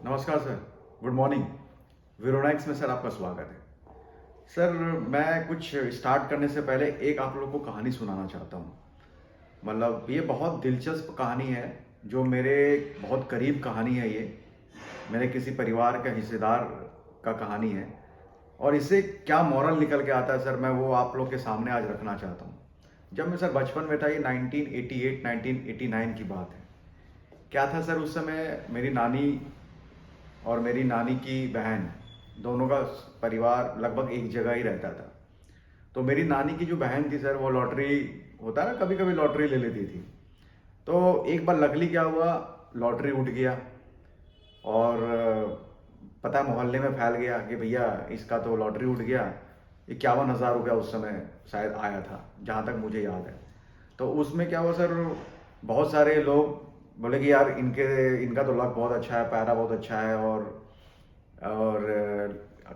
नमस्कार sir, good morning. वीरोनाइक्स में sir आपका स्वागत है। सर मैं कुछ स्टार्ट करने से पहले एक आप लोगों को कहानी सुनाना चाहता हूँ। मतलब ये बहुत दिलचस्प कहानी है, जो मेरे बहुत करीब कहानी है। ये मेरे किसी परिवार का हिस्सेदार का कहानी है, और इससे क्या मॉरल निकल के आता है सर, मैं वो आप लोग के सामने आज रखना चाहता हूँ। जब मैं सर बचपन में था, ये 1988 1989 की बात है। क्या था सर, उस समय मेरी नानी और मेरी नानी की बहन दोनों का परिवार लगभग एक जगह ही रहता था। तो मेरी नानी की जो बहन थी सर, वो लॉटरी होता है ना, कभी कभी लॉटरी ले लेती थी। तो एक बार लकली क्या हुआ, लॉटरी उठ गया। और पता है, मोहल्ले में फैल गया कि भैया इसका तो लॉटरी उठ गया। 51,000 रुपया उस समय शायद आया था, जहाँ तक मुझे याद है। तो उसमें क्या हुआ सर, बहुत सारे लोग बोले कि यार इनका तो लक बहुत अच्छा है, पैरा बहुत अच्छा है, और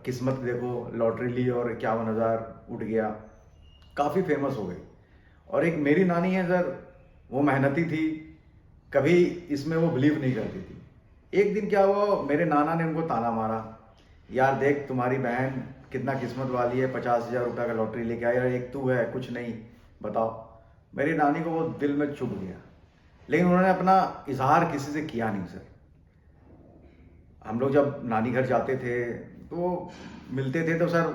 किस्मत देखो, लॉटरी ली और 51,000 उठ गया। काफ़ी फेमस हो गई। और एक मेरी नानी है सर, वो मेहनती थी, कभी इसमें वो बिलीव नहीं करती थी। एक दिन क्या हुआ, मेरे नाना ने उनको ताना मारा, यार देख तुम्हारी बहन कितना किस्मत वाली है, 50,000 रुपया का लॉटरी लेके आई, और एक तू है कुछ नहीं, बताओ। मेरी नानी को वो दिल में चुभ गया, लेकिन उन्होंने अपना इजहार किसी से किया नहीं सर। हम लोग जब नानी घर जाते थे तो मिलते थे तो सर,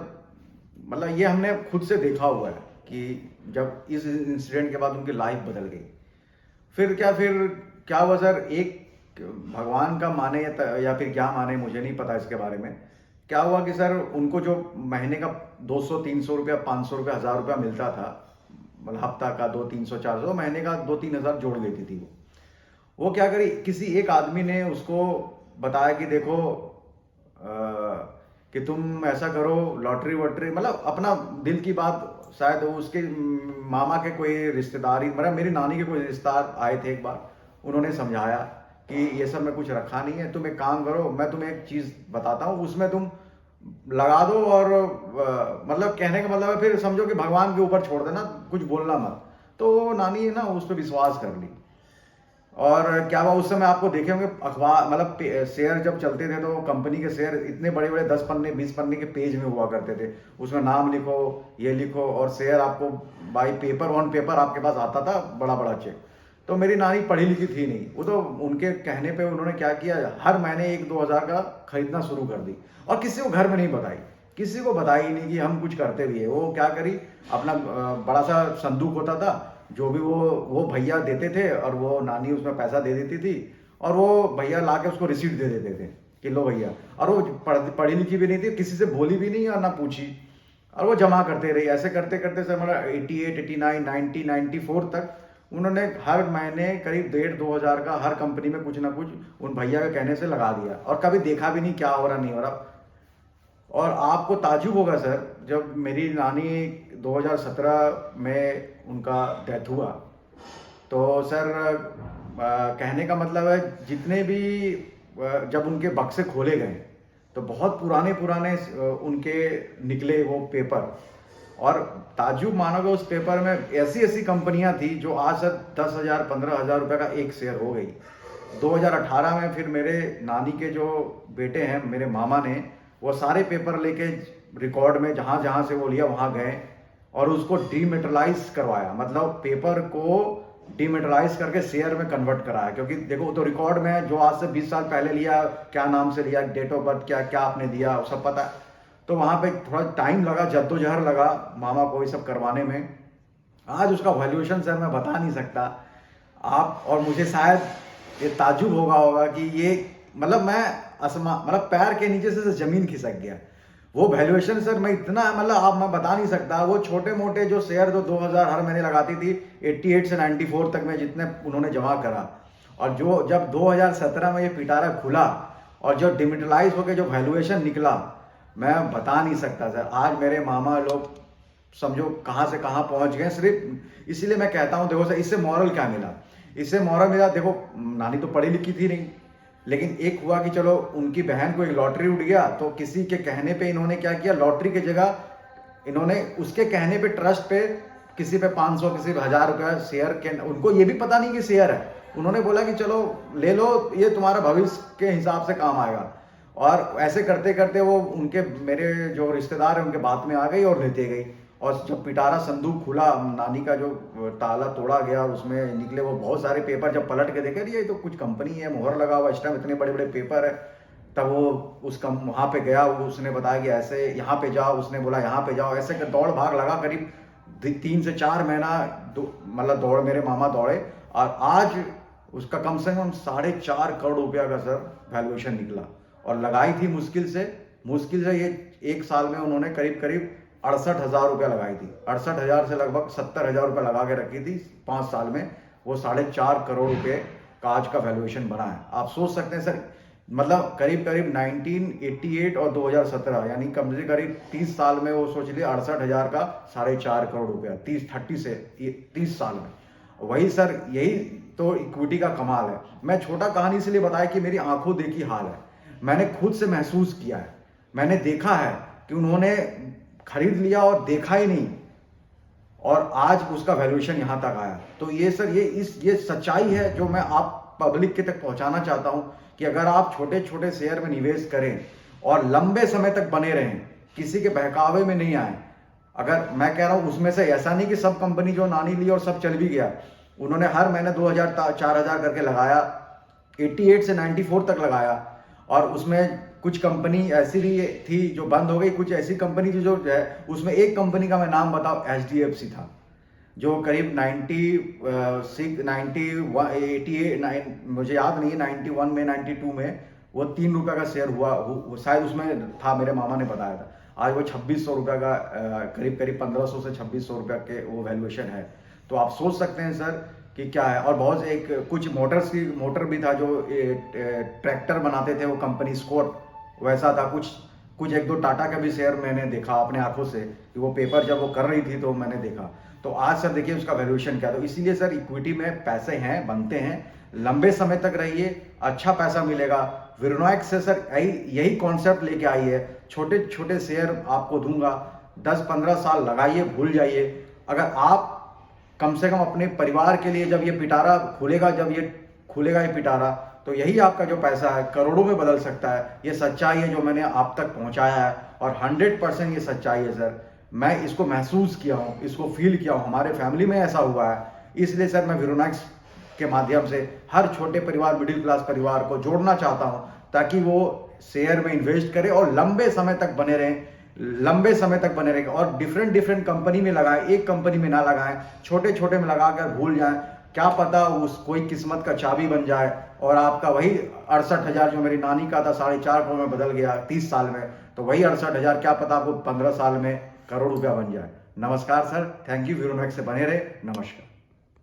मतलब ये हमने खुद से देखा हुआ है कि जब इस इंसिडेंट के बाद उनकी लाइफ बदल गई। फिर क्या हुआ सर, एक भगवान का माने या फिर क्या माने, मुझे नहीं पता इसके बारे में। क्या हुआ कि सर उनको जो महीने का 200 300 रुपया, 500 रुपया, 1,000 रुपया मिलता था, मतलब हफ्ता का 2 300 400, महीने का 2 3 हज़ार जोड़ लेती थी वो क्या करी, किसी एक आदमी ने उसको बताया कि देखो कि तुम ऐसा करो, लॉटरी वॉटरी, मतलब अपना दिल की बात। शायद उसके मामा के कोई रिश्तेदार ही, मतलब मेरी नानी के कोई रिश्तेदार आए थे एक बार, उन्होंने समझाया कि ये सब में कुछ रखा नहीं है, तुम एक काम करो, मैं तुम्हें एक चीज़ बताता हूँ, उसमें तुम लगा दो, और मतलब कहने का मतलब है फिर समझो कि भगवान के ऊपर छोड़ देना, कुछ बोलना मत। तो नानी ने ना उस पर विश्वास कर ली। और क्या हुआ, उस समय आपको देखे होंगे अखबार, मतलब शेयर जब चलते थे तो कंपनी के शेयर इतने बड़े बड़े 10 पन्ने 20 पन्ने के पेज में हुआ करते थे। उसमें नाम लिखो, ये लिखो, और शेयर आपको बाई पेपर ऑन पेपर आपके पास आता था, बड़ा बड़ा चेक। तो मेरी नानी पढ़ी लिखी थी नहीं, वो तो उनके कहने पे उन्होंने क्या किया, हर महीने 1 2 हज़ार का खरीदना शुरू कर दी, और किसी को घर में नहीं बताई, किसी को बताई नहीं कि हम कुछ करते भी है। वो क्या करी, अपना बड़ा सा संदूक होता था, जो भी वो भैया देते थे, और वो नानी उसमें पैसा दे देती थी, और वो भैया ला के उसको रिसीप्ट दे देते थे कि लो भैया। और वो पढ़ी लिखी भी नहीं थी, किसी से बोली भी नहीं और ना पूछी, और वो जमा करते रही। ऐसे करते करते सर हमारा 88 89 90 94 तक उन्होंने हर महीने करीब 1,500 2 हज़ार का हर कंपनी में कुछ ना कुछ उन भैया के कहने से लगा दिया, और कभी देखा भी नहीं क्या हो रहा नहीं हो रहा। और आपको ताज्जुब होगा सर, जब मेरी नानी 2017 में उनका डेथ हुआ, तो सर कहने का मतलब है, जितने भी जब उनके बक्से खोले गए तो बहुत पुराने पुराने उनके निकले वो पेपर। और ताज्जुब मानोगे, उस पेपर में ऐसी ऐसी कंपनियां थी जो आज सर 10,000 15,000 रुपये का एक शेयर हो गई। 2018 में फिर मेरे नानी के जो बेटे हैं, मेरे मामा ने वो सारे पेपर लेके रिकॉर्ड में जहाँ जहाँ से वो लिया वहाँ गए, और उसको डीमेटलाइज करवाया, मतलब पेपर को डीमेटलाइज करके शेयर में कन्वर्ट कराया। क्योंकि देखो तो रिकॉर्ड में जो आज से 20 साल पहले लिया, क्या नाम से लिया, डेट ऑफ बर्थ क्या क्या आपने दिया, वो सब पता है। तो वहाँ पे थोड़ा टाइम लगा, जद्दोजहद लगा मामा को ये सब करवाने में। आज उसका वैल्यूएशन सर मैं बता नहीं सकता आप, और मुझे शायद ये ताज्जुब होगा कि ये, मतलब मैं मतलब पैर के नीचे से जमीन खिसक गया। वो वैल्यूएशन सर मैं इतना, मतलब आप मैं बता नहीं सकता। वो छोटे मोटे जो शेयर जो 2,000 हर महीने लगाती थी, 88 से 94 तक में जितने उन्होंने जमा करा, और जो जब 2017 में ये पिटारा खुला और जो डिमिटलाइज होकर जो वैल्यूएशन निकला, मैं बता नहीं सकता सर। आज मेरे मामा लोग समझो कहाँ से कहाँ पहुँच गए। सिर्फ इसीलिए मैं कहता हूँ, देखो सर इससे मॉरल क्या मिला, इससे मॉरल मिला, देखो नानी तो पढ़ी लिखी थी नहीं, लेकिन एक हुआ कि चलो उनकी बहन को एक लॉटरी उठ गया, तो किसी के कहने पे इन्होंने क्या किया, लॉटरी की जगह इन्होंने उसके कहने पे ट्रस्ट पे किसी पे 500 किसी पे 1,000 रुपया शेयर के, उनको ये भी पता नहीं कि शेयर है, उन्होंने बोला कि चलो ले लो, ये तुम्हारा भविष्य के हिसाब से काम आएगा। और ऐसे करते करते वो उनके मेरे जो रिश्तेदार हैं उनके बात में आ गई और लेते गई। और जब पिटारा संदूक खुला, नानी का जो ताला तोड़ा गया, उसमें निकले वो बहुत सारे पेपर। जब पलट के देखे, ये तो कुछ कंपनी है, मोहर लगा हुआ, इस टाइम इतने बड़े बड़े पेपर है। तब वो वहाँ पे गया, उसने बताया कि ऐसे यहाँ पे जाओ, उसने बोला यहाँ पे जाओ, ऐसे दौड़ भाग लगा करीब 3 से 4 महीना मतलब दौड़, मेरे मामा दौड़े। और आज उसका कम से कम 4.5 करोड़ रुपया का सर वैल्यूएशन निकला। और लगाई थी मुश्किल से ये 1 साल में उन्होंने करीब 68,000 रुपया लगाई थी। 68,000 से लगभग 70,000 रुपया लगा के रखी थी। 5 साल में वो 4.5 करोड़ रुपये का आज का वैल्यूएशन बना है। आप सोच सकते हैं सर, मतलब करीब 1988 और 2017 यानी कम से करीब 30 साल में वो सोच लिए 68,000 का 4.5 करोड़ रुपया 30 साल में। वही सर, यही तो इक्विटी का कमाल है। मैं छोटा कहानी इसलिए बताया कि मेरी आंखों देखी हाल है, मैंने खुद से महसूस किया है, मैंने देखा है कि उन्होंने खरीद लिया और देखा ही नहीं, और आज उसका वैल्यूएशन यहां तक आया। तो ये सर, ये सच्चाई है जो मैं आप पब्लिक के तक पहुंचाना चाहता हूं कि अगर आप छोटे छोटे शेयर में निवेश करें और लंबे समय तक बने रहें, किसी के बहकावे में नहीं आए। अगर मैं कह रहा हूं उसमें से ऐसा नहीं कि सब कंपनी जो नानी ली और सब चल भी गया, उन्होंने हर महीने 2,000 4,000 करके लगाया, 88 से 94 तक लगाया। और उसमें कुछ कंपनी ऐसी भी थी जो बंद हो गई, कुछ ऐसी कंपनी थी जो है, उसमें एक कंपनी का मैं नाम बताऊं, HDFC था, जो करीब 96 91 88 मुझे याद नहीं है, 91 में 92 में वो 3 रुपये का शेयर हुआ शायद, उसमें था, मेरे मामा ने बताया था। आज वो 2600 रुपये का करीब 1500 से 2600 रुपये के वो वैल्यूएशन है। तो आप सोच सकते हैं सर कि क्या है। और बहुत कुछ मोटर भी था, जो ट्रैक्टर बनाते थे वो कंपनी स्कॉट, वैसा था कुछ 1-2 टाटा का भी शेयर मैंने देखा अपने आंखों से कि वो पेपर जब वो कर रही थी तो मैंने देखा। तो आज सर देखिए उसका वैल्यूएशन क्या। तो इसीलिए सर इक्विटी में पैसे हैं, बनते हैं, लंबे समय तक रहिए, अच्छा पैसा मिलेगा। विरोनॉक्स से सर यही कॉन्सेप्ट लेके आई है, छोटे छोटे शेयर आपको दूंगा, 10-15 साल लगाइए, भूल जाइए। अगर आप कम से कम अपने परिवार के लिए, जब ये पिटारा खुलेगा, ये पिटारा, तो यही आपका जो पैसा है करोड़ों में बदल सकता है। ये सच्चाई है जो मैंने आप तक पहुंचाया है, और 100% ये सच्चाई है सर। मैं इसको महसूस किया हूँ, इसको फील किया हूँ, हमारे फैमिली में ऐसा हुआ है। इसलिए सर मैं विरोनॉक्स के माध्यम से हर छोटे परिवार, मिडिल क्लास परिवार को जोड़ना चाहता हूँ, ताकि वो शेयर में इन्वेस्ट करें और लंबे समय तक बने रहें, और डिफरेंट कंपनी में लगाएं, एक कंपनी में ना लगाएं, छोटे छोटे में लगाकर भूल जाएं। क्या पता कोई किस्मत का चाबी बन जाए और आपका वही 68,000 जो मेरी नानी का था 4.5 करोड़ में बदल गया 30 साल में, तो वही 68,000 क्या पता आपको 15 साल में करोड़ रुपया बन जाए। नमस्कार सर, थैंक यू। विरोनॉक्स से बने रहे, नमस्कार।